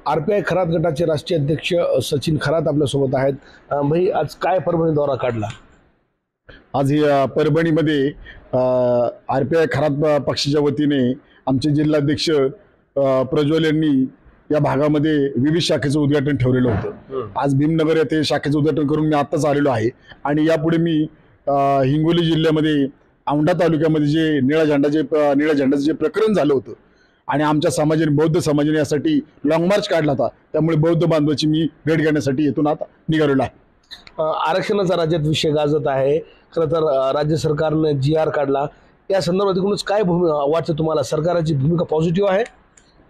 RPI Kharat गटाचे राष्ट्रीय अध्यक्ष सचिन खरात आपल्यासोबत आहेत। भाई, आज काय परभणी दौरा काढला? आज परभणीमध्ये आरपीआय खरात पक्षाच्या वतीने आमचे जिल्हाध्यक्ष प्रज्वल यांनी या भागामध्ये विविध शाखेचं उद्घाटन ठेवलेलं होतं। आज भीमनगर येथे शाखेचं उद्घाटन करून मी आत्ताच आलेलो आहे आणि यापुढे मी हिंगोली जिल्ह्यामध्ये औंढा तालुक्यामध्ये जे निळ्या झेंडाचं जे प्रकरण झालं होतं आणि आमच्या समाजाने, बौद्ध समाजाने यासाठी लॉंग मार्च काढला होता, त्यामुळे बौद्ध बांधवाची मी भेट घेण्यासाठी इथून आता निघालेलो आहे। आरक्षणाचा राज्यात विषय गाजत आहे। खरं तर राज्य सरकारने GR काढला, या संदर्भात एकूणच काय वाटतं तुम्हाला? सरकारची भूमिका पॉझिटिव्ह आहे?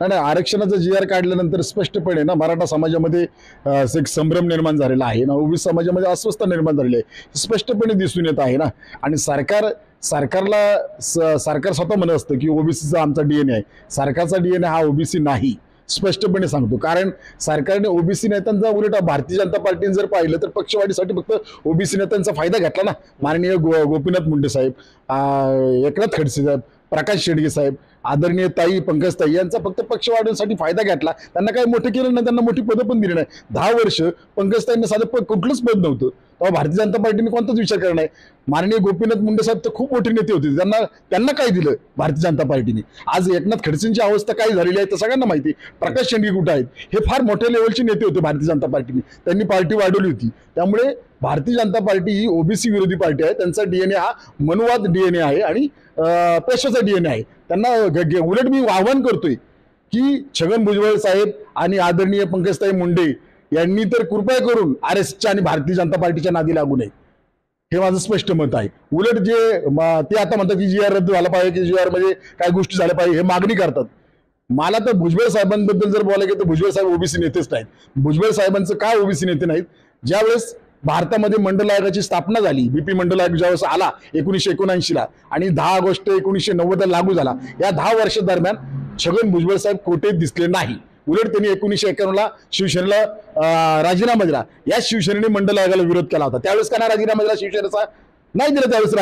नाही, आरक्षणाचं GR काढल्यानंतर स्पष्टपणे ना मराठा समाजामध्ये एक संभ्रम निर्माण झालेला आहे ना, ओबीसी समाजामध्ये अस्वस्थता निर्माण झालेली आहे, स्पष्टपणे दिसून येत आहे ना। आणि सरकार स्वतः म्हणत असतं की ओबीसीचा आमचा DNA आहे। सरकारचा DNA हा ओबीसी नाही, स्पष्टपणे सांगतो। कारण सरकारने ओबीसी नेत्यांचा, उलट भारतीय जनता पार्टीने जर पाहिलं तर पक्षवाढीसाठी फक्त ओबीसी नेत्यांचा फायदा घेतला ना। माननीय गोपीनाथ मुंडे साहेब, एकनाथ खडसे साहेब, प्रकाश शेडगे साहेब, आदरणीय ताई पंकजताई यांचा फक्त पक्ष वाढवण्यासाठी फायदा घेतला। त्यांना काही मोठं केलं नाही, त्यांना मोठी पदं पण दिली नाही। 10 वर्ष पंकजताईंना साधं कुठलंच पद नव्हतं, तेव्हा भारतीय जनता पार्टीने कोणताच विचार केला नाही। माननीय गोपीनाथ मुंडे साहेब तर खूप मोठे नेते होते, त्यांना काय दिलं भारतीय जनता पार्टीने? आज एकनाथ खडसेंची अवस्था काय झालेली आहे तर सगळ्यांना माहिती। प्रकाश शेडगे कुठे आहेत? हे फार मोठ्या लेवलचे नेते होते भारतीय जनता पार्टीने, त्यांनी पार्टी वाढवली होती। त्यामुळे भारतीय जनता पार्टी ही ओबीसी विरोधी पार्टी आहे। त्यांचा DNA हा मनुवाद DNA आहे आणि पेशवाचा DNA आहे। त्यांना उलट मी आवाहन करतोय की छगन भुजबळ साहेब आणि आदरणीय पंकजताई मुंडे यांनी तर कृपया करून RSSच्या आणि भारतीय जनता पार्टीच्या नादी लागू नये, हे माझं स्पष्ट मत आहे। उलट ते आता म्हणतात की GR रद्द झाला पाहिजे, की GR मध्ये काय गोष्टी झाल्या पाहिजे, हे मागणी करतात। मला तर भुजबळ साहेबांबद्दल जर बोलायला गेलं तर भुजबळ साहेब ओबीसी नेतेच नाहीत। भुजबळ साहेबांचं काय ओबीसी नेते नाहीत? ज्यावेळेस भारतामध्ये मंडल आयोगाची स्थापना झाली, BP मंडल आयोग ज्यावेळेस आला 1979 आणि 10 ऑगस्ट 1990 लागू झाला, या 10 वर्ष दरम्यान छगन भुजबळ साहेब कोठे दिसले नाही। उलट त्यांनी 1991 शिवसेनेला राजीनामा दिला। या शिवसेनेने मंडल आयोगाला विरोध केला होता। त्यावेळेस का नाही राजीनामा दिला शिवसेनेचा? नाही दिला त्यावेळेस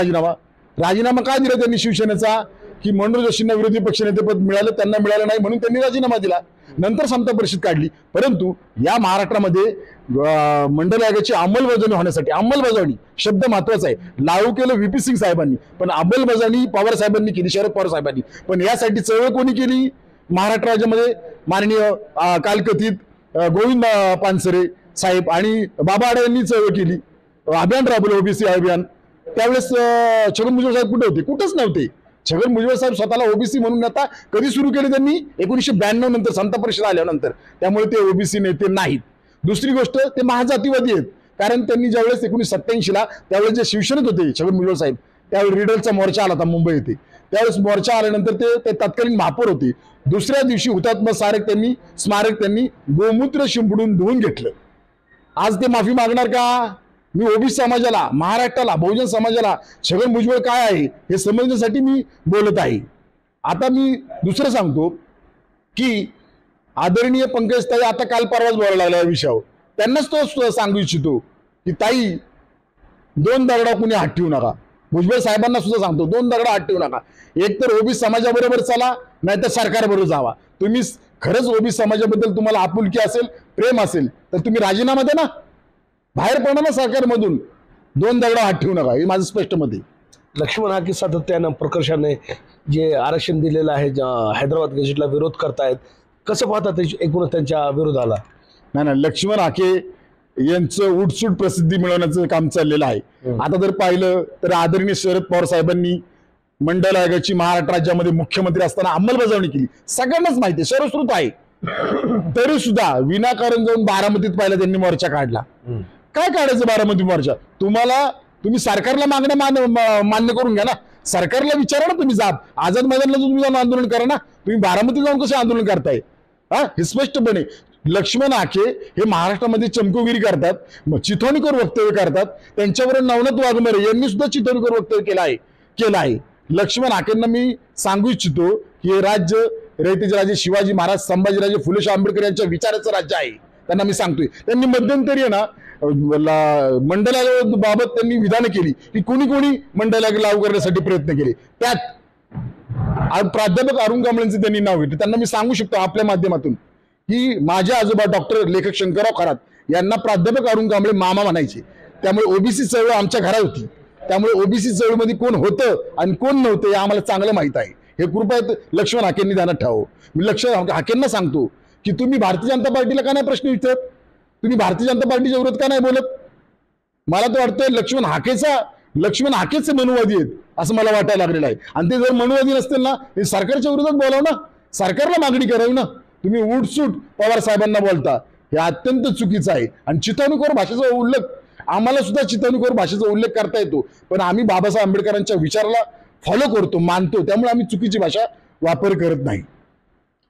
राजीनामा का दिला त्यांनी शिवसेनेचा? की मनोज जोशींना विरोधी पक्षनेतेपद मिळालं, त्यांना मिळालं नाही म्हणून त्यांनी राजीनामा दिला। नंतर समता परिषद काढली। परंतु या महाराष्ट्रामध्ये मंडल आयोगाची अंमलबजावणी होण्यासाठी, अंमलबजावणी शब्द महत्वाचा आहे, लागू केलं VP सिंग साहेबांनी, पण अंमलबजावणी पवार साहेबांनी केली, शरद पवार साहेबांनी। पण यासाठी चळवळ कोणी केली? महाराष्ट्र राज्यामध्ये माननीय कालकथित गोविंद पानसरे साहेब आणि बाबा आढे यांनी चळवळ केली, अभियान राबवलं, ओबीसी अभियान। त्यावेळेस छगन भुजबळ साहेब कुठे होते? कुठंच नव्हते। छगन भुजबळ साहेब स्वतःला ओबीसी म्हणून आता कधी सुरू केले त्यांनी? 1992 नंतर, समता परिषद आल्यानंतर। त्यामुळे ते ओबीसी नेते नाहीत। दुसरी गोष्ट, ते महाजातीवादी आहेत। कारण त्यांनी ज्यावेळेस 1987 त्यावेळेस जे शिवसेनेत होते छगन भुजबळ साहेब, त्यावेळी रिडलचा मोर्चा आला होता मुंबई येथे। त्यावेळेस मोर्चा आल्यानंतर ते तत्कालीन महापौर होते। दुसऱ्या दिवशी हुतात्मा स्मारक त्यांनी गोमूत्र शिंपडून धुवून घेतलं। आज ते माफी मागणार का? मी ओबीसी समाजाला, महाराष्ट्राला, बहुजन समाजाला छगन भुजबळ काय आहे हे समजण्यासाठी मी बोलत आहे। आता मी दुसरं सांगतो की आदरणीय पंकजताई आता काल परवाच बोलायला लागला या विषयावर। त्यांनाच तो सांगू इच्छितो की ताई, 2 दगडा कुणी हात ठेवू नका। भुजबळ साहेबांना सुद्धा सांगतो, 2 दगडा हात ठेवू नका। एक तर ओबीसी समाजाबरोबर चला, नाहीतर सरकारबरोबर जावा। तुम्ही खरंच ओबीसी समाजाबद्दल तुम्हाला आपुलकी असेल, प्रेम असेल तर तुम्ही राजीनामा द्या ना, बाहेर पडा ना सरकारमधून। 2 दगडा हात ठेवू नका, हे माझं स्पष्ट मत आहे। लक्ष्मण हाके सातत्यानं प्रकर्षाने जे आरक्षण दिलेलं आहे हैदराबाद गजेटला विरोध करतायत, कसं पाहतात एकूण त्यांच्या विरोधाला? नाही, लक्ष्मण हाके यांचं उठसूट प्रसिद्धी मिळवण्याचं काम चाललेलं आहे। आता जर पाहिलं तर आदरणीय शरद पवार साहेबांनी मंडल आयोगाची महाराष्ट्र राज्यामध्ये मुख्यमंत्री असताना अंमलबजावणी केली, सगळ्यांनाच माहिती आहे, सर्वश्रुत आहे। तरी सुद्धा विनाकारण जाऊन बारामतीत पाहिलं त्यांनी मोर्चा काढला। काय काढायचं बारामती मोर्चा? तुम्ही सरकारला मागण्या मान्य करून घ्या ना, सरकारला विचारा ना, तुम्ही जाब आझाद मैदानला तुम्ही जाऊन आंदोलन करा ना, तुम्ही बारामती जाऊन कसे आंदोलन करताय? हे स्पष्टपणे लक्ष्मण हाके हे महाराष्ट्रामध्ये चमकोगिरी करतात, चिथोणीकर वक्तव्य करतात। त्यांच्यावर नवनाथ वाघमारे यांनी सुद्धा चिथोणीकर वक्तव्य केलं आहे। लक्ष्मण हाकेंना मी सांगू इच्छितो की हे राज्य रयतेचे राजे शिवाजी महाराज, संभाजीराजे, फुले आंबेडकर यांच्या विचाराचं राज्य आहे। त्यांना मी सांगतोय, त्यांनी मध्यंतरी आहे ना मंडल आयोगाबाबत त्यांनी विधानं केली की कोणी मंडल आयोग लागू करण्यासाठी प्रयत्न केले, त्यात प्राध्यापक अरुण कांबळेंचे त्यांनी नाव घेतले। त्यांना मी सांगू शकतो आपल्या माध्यमातून की माझे आजोबा डॉक्टर लेखक शंकरराव खरात यांना प्राध्यापक अरुण कांबळे मामा म्हणायचे. त्यामुळे ओबीसी चळवळ आमच्या घरात होती. त्यामुळे ओबीसी चळवळीमध्ये कोण होतं आणि कोण नव्हतं हे आम्हाला चांगलं माहित आहे. हे कृपया लक्ष्मण हाकेंनी ध्यानात ठेवावं. मी लक्ष्मण हाकेंना सांगतो की तुम्ही भारतीय जनता पार्टीला का नाही प्रश्न विचारत, तुम्ही भारतीय जनता पार्टीच्या विरोधात का नाही बोलत. मला तर वाटतं लक्ष्मण हाकेच मनुवादी आहेत असं मला वाटायला लागलेलं आहे. आणि ते जर मनुवादी नसतील ना ते सरकारच्या विरोधात बोलाव ना, सरकारला मागणी करावी ना. तुम्ही उठसूट पवार साहेबांना बोलता हे अत्यंत चुकीचं आहे. आणि चिथावणीखोर भाषेचा उल्लेख आम्हाला सुद्धा चिथावणीखोर भाषेचा उल्लेख करता येतो, पण आम्ही बाबासाहेब आंबेडकरांच्या विचाराला फॉलो करतो, मानतो. त्यामुळे आम्ही चुकीची भाषा वापर करत नाही.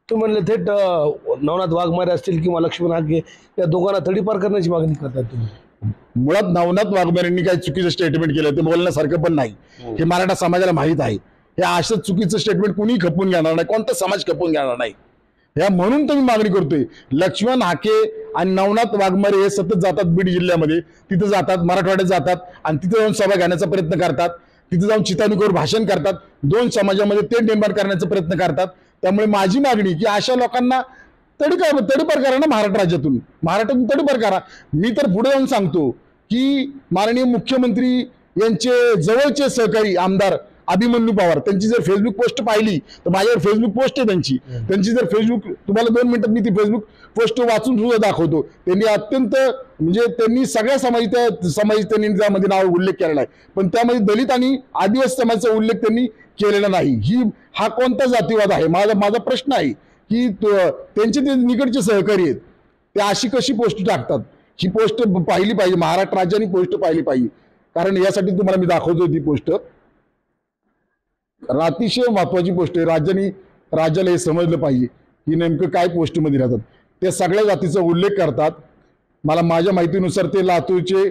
तू म्हणले थेट नवनाथ वाघमारे असतील किंवा लक्ष्मण हाके या दोघांना तडीपार करण्याची मागणी करतात तुम्ही. मुळात नवनाथ वाघमारेंनी काही चुकीचं स्टेटमेंट केलं ते बोलण्यासारखं पण नाही. हे मराठा समाजाला माहीत आहे. हे असं चुकीचं स्टेटमेंट कुणी खपून घेणार नाही, कोणता समाज खपून घेणार नाही. या म्हणून तर मी मागणी करतोय. लक्ष्मण हाके आणि नवनाथ वाघमारे हे सतत जातात बीड जिल्ह्यामध्ये, तिथे जातात, मराठवाड्यात जातात आणि तिथे जाऊन सभा घेण्याचा प्रयत्न करतात, तिथे जाऊन चिथावणीखोर भाषण करतात, दोन समाजामध्ये तेढ निर्माण करण्याचा प्रयत्न करतात. त्यामुळे माझी मागणी की अशा लोकांना तडीपार करा ना महाराष्ट्रातून तडीपार करा. मी तर पुढे जाऊन सांगतो की माननीय मुख्यमंत्री यांचे जवळचे सहकारी आमदार अभिमन्यू पवार त्यांची जर फेसबुक पोस्ट पाहिली तर माझ्यावर फेसबुक पोस्ट आहे त्यांची जर फेसबुक तुम्हाला 2 मिनिटात मी ती फेसबुक पोस्ट वाचून सुद्धा दाखवतो. त्यांनी अत्यंत म्हणजे त्यांनी सगळ्या समाज त्यांनी त्यामध्ये नाव उल्लेख केलेला आहे, पण त्यामध्ये दलित आणि आदिवासी समाजाचा उल्लेख त्यांनी केलेला नाही. हा कोणता जातीवाद आहे. माझा प्रश्न आहे की त्यांचे ते निकटचे सहकारी आहेत ते अशी कशी पोस्ट टाकतात. ही पोस्ट पाहिली पाहिजे, महाराष्ट्र राज्याने पोस्ट पाहिली पाहिजे. कारण यासाठी तुम्हाला मी दाखवतो ती पोस्ट अतिशय महत्वाची पोस्ट आहे. राज्याला हे समजलं पाहिजे की नेमकं काय पोस्टमध्ये राहतात. ते सगळ्या जातीचा उल्लेख करतात. मला माझ्या माहितीनुसार ते लातूरचे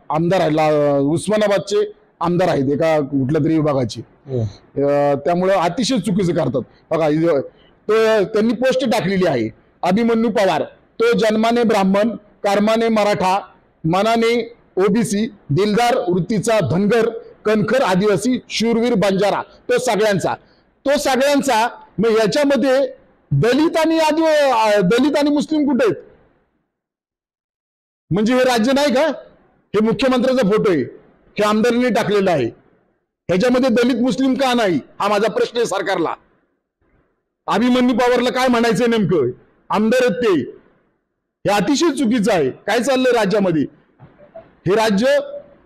आमदार आहेत, उस्मानाबादचे आमदार आहेत एका कुठल्या तरी विभागाचे. त्यामुळे अतिशय चुकीचं करतात. बघा त्यांनी पोस्ट टाकलेली आहे. अभिमन्यू पवार तो जन्माने ब्राह्मण, कर्माने मराठा, मनाने ओबीसी, दिलदार वृत्तीचा धनगर, कणखर आदिवासी, शूरवीर बंजारा, तो सगळ्यांचा. मग याच्यामध्ये दलित आणि मुस्लिम कुठे आहेत? म्हणजे हे राज्य नाही का? हे मुख्यमंत्र्याचा फोटो आहे, हे आमदारांनी टाकलेला आहे. ह्याच्यामध्ये दलित मुस्लिम का नाही हा माझा प्रश्न आहे सरकारला. अभिमन्यू पवारला काय म्हणायचंय नेमकं? आमदार आहेत ते. हे अतिशय चुकीचं आहे. काय चाललंय राज्यामध्ये? हे राज्य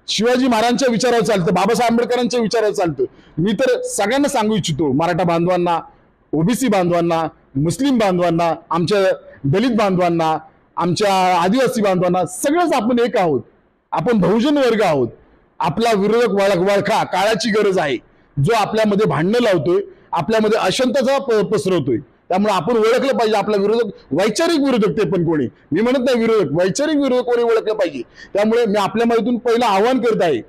शिवाजी महाराजांच्या विचारावर चालतं, बाबासाहेब आंबेडकरांच्या विचारावर चालतं. मी तर सगळ्यांना सांगू इच्छितो, मराठा बांधवांना, ओबीसी बांधवांना, मुस्लिम बांधवांना, आमच्या दलित बांधवांना, आमच्या आदिवासी बांधवांना, सगळंच आपण एक आहोत. आपण बहुजन वर्ग आहोत. आपला विरोधक वळखा काळाची गरज आहे, जो आपल्यामध्ये भांडणं लावतोय, आपल्यामध्ये अशांतता पसरवतोय. त्यामुळे आपण ओळखलं पाहिजे आपला विरोधक, वैचारिक विरोधक ते पण कोणी, मी म्हणत नाही विरोधक, वैचारिक विरोधक कोणी ओळखलं पाहिजे. त्यामुळे मी आपल्या मनातून पहिलं आवाहन करत आहे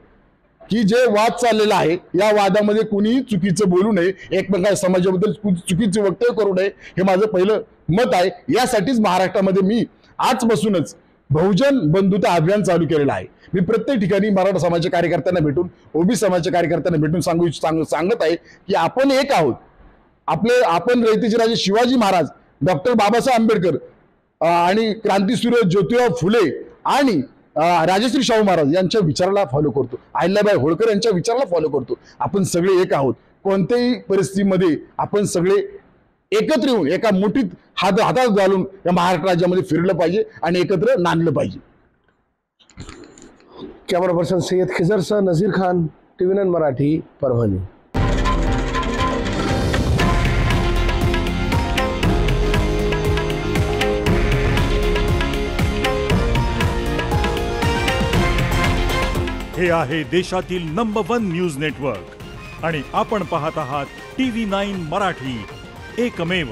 की जे वाद चाललेला आहे या वादामध्ये कुणीही चुकीचं बोलू नये, एकमेकांच्या समाजाबद्दल चुकीचे वक्तव्य करू नये, हे माझं पहिलं मत आहे. यासाठीच महाराष्ट्रामध्ये मी आजपासूनच बहुजन बंधुता अभियान चालू केलेलं आहे. मी प्रत्येक ठिकाणी मराठा समाजाच्या कार्यकर्त्यांना भेटून, ओबीसी समाजाच्या कार्यकर्त्यांना भेटून सांगत आहे की आपण एक आहोत. आपण रयतेचे राजे शिवाजी महाराज, डॉक्टर बाबासाहेब आंबेडकर आणि क्रांतीसूर्य ज्योतिराव फुले आणि राजश्री शाहू महाराज यांच्या विचाराला फॉलो करतो, अहिल्याबाई होळकर यांच्या विचाराला फॉलो करतो. आपण सगळे एक आहोत. कोणत्याही परिस्थितीमध्ये आपण सगळे एकत्र येऊन एका मुठीत हातात घालून या महाराष्ट्र राज्यामध्ये फिरलं पाहिजे आणि एकत्र नांदलं पाहिजे. कॅमेरा पर्सन सय्यद खिजरसह नझीर खान, TV9 मराठी, परभणी. हे आहे देशातील नंबर 1 न्यूज नेटवर्क आणि आपण पाहत आहात TV9 मराठी, एकमेव.